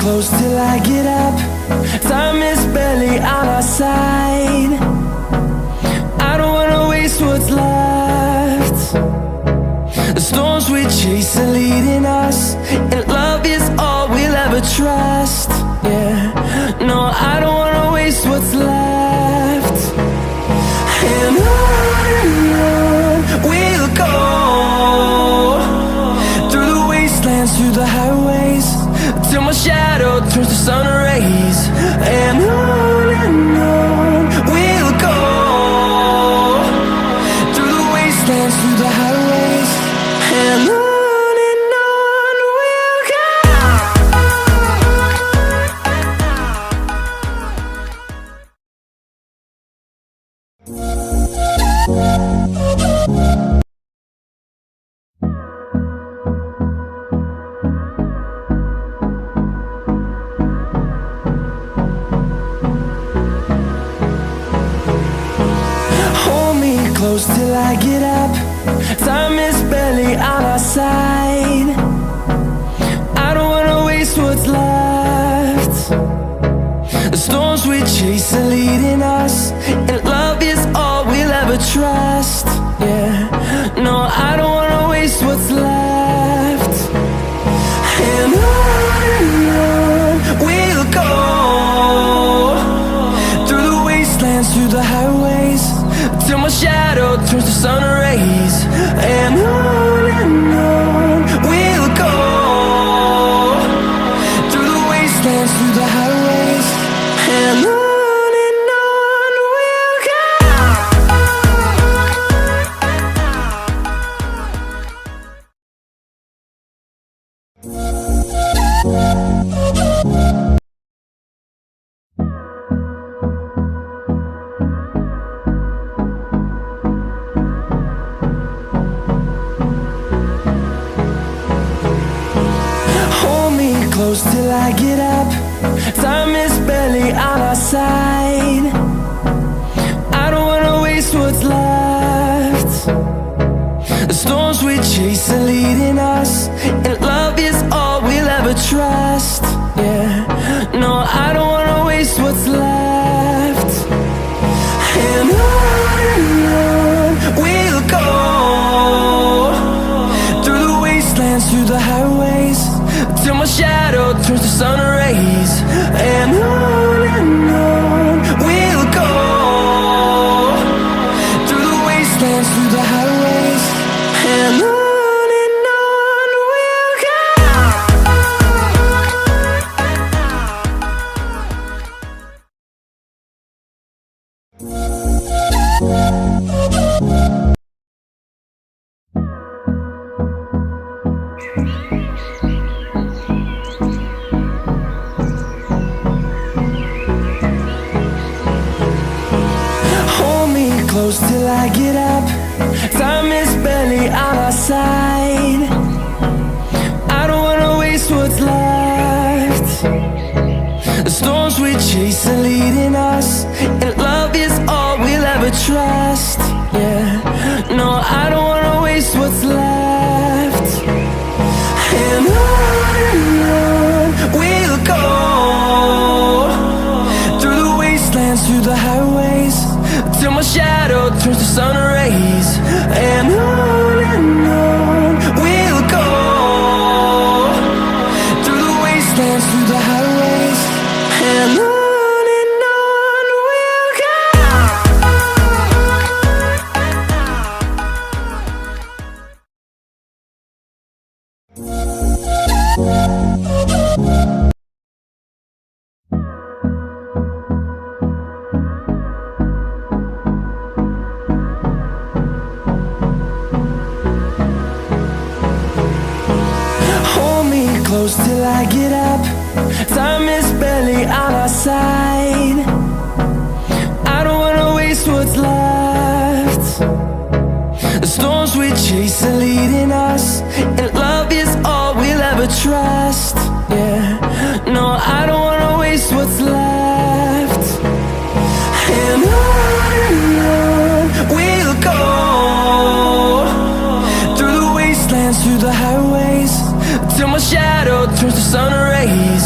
close till I get up. Time is barely on our side. I don't wanna waste what's left. The storms we chase are leading us, and love is all we'll ever trust. Yeah, no, I don't wanna waste what's left. And on we'll go, through the wastelands, through the highways, till my shadow turns to sun rays. And on we'll go, through the wastelands, through the highways, and on we'll go. Close till I get up. Time is barely on our side. I don't wanna waste what's left. The storms we chase are leading us, and love is all we'll ever trust. Yeah, no, I don't wanna waste what's left. And on we'll go, through the wastelands, through the highways, till my shadow turns to sun rays. And on we'll go, through the wastelands, through the highways, and on we'll go. Close till I get up. Time is barely on our side. I don't wanna waste what's left. The storms we chase are leading us, and love is all we'll ever trust. Yeah, no, I don't wanna waste what's left. And on we'll go, through the wastelands, through the highways, till my shadow turns to sun rays. And on we'll go, through the wastelands, through the highways, and on we'll go. Close till I get up. Time is barely on our side. I don't wanna waste what's left. The storms we chase are leading us, and love is all we'll ever trust. Yeah, no, I don't wanna waste what's left. And on we'll go, through the wastelands, through the highways, till my shadow turns to sun rays. And on we'll go, through the wastelands, through the highways, and on we'll go. Close till I get up. Time is barely on our side. I don't wanna waste what's left. The storms we chase are leading us, and love is all we'll ever trust. Yeah, no, I don't wanna waste what's left. And on we'll go, through the wastelands, through the highways, till my shadow turns to sun rays.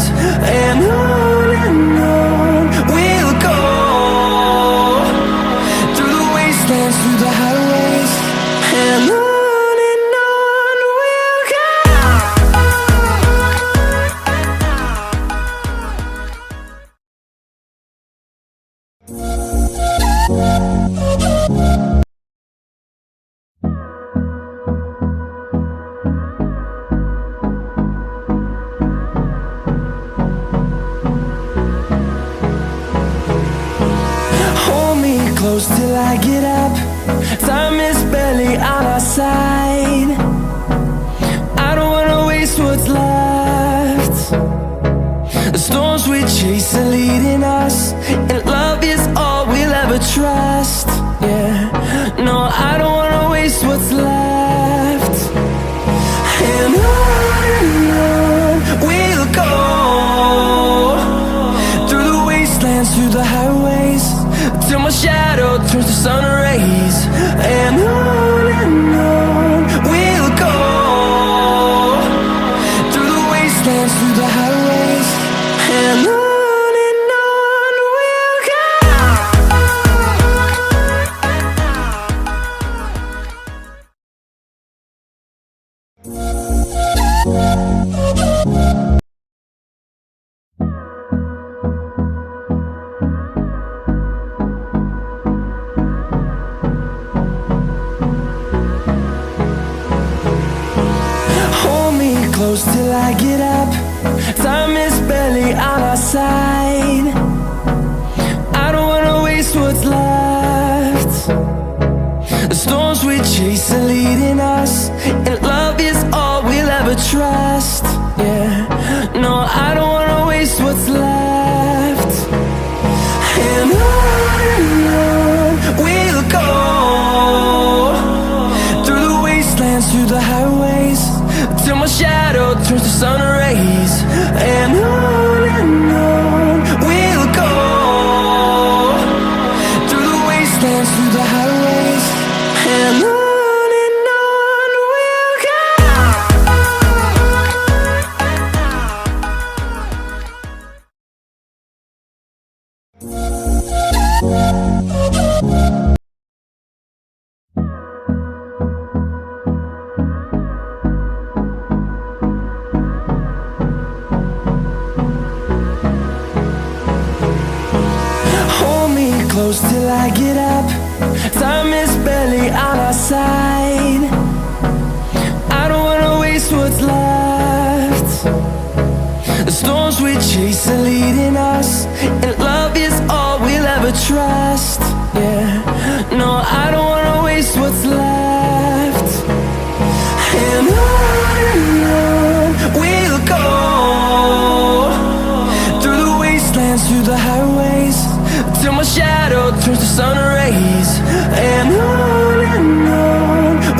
close till I get up. Time is barely on our side. I don't wanna waste what's left. The storms we chase are leading us, and love is all we'll ever trust. Yeah, no, I don't wanna waste what's left. And on we'll go, through the wastelands, through the highways, till my shadow turns to sun rays. And on we'll go, through the wastelands, through the highways, and on we'll go. Hold me close till I get up. Time is barely on our side. I don't wanna waste what's left. The storms we chase are leading us, and love is all we'll ever trust. Yeah, no, I don't wanna waste what's left. And on we'll go, through the wastelands, through the highways, till my shadow turns to sun rays. And on we'll go, through the wastelands, through the highways, and on we'll go. Hold me close till I get up. Time is barely on our side. I don't wanna waste what's left. The storms we chase are leading us, and love is all we'll ever trust. Yeah, no, I don't wanna waste what's left. And on we'll go, through the wastelands, through the highways, till my shadow turns to sun rays. And on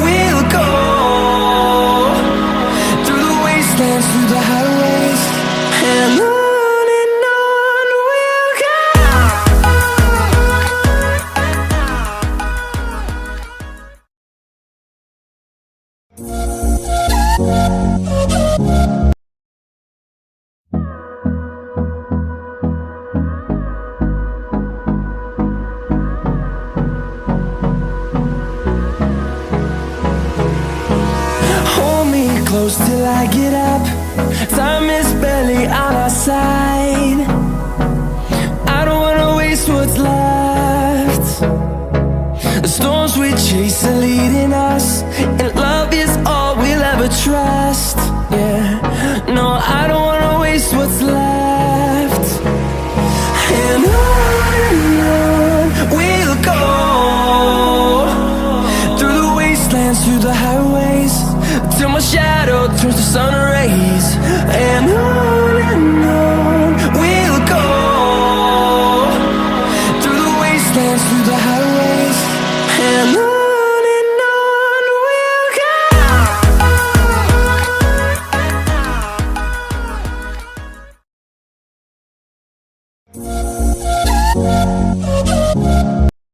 we'll go, through the wastelands, through the highways, and on we'll go. Hold me close till I get up. Time is barely on our side. I don't wanna waste what's left. The storms we chase are leading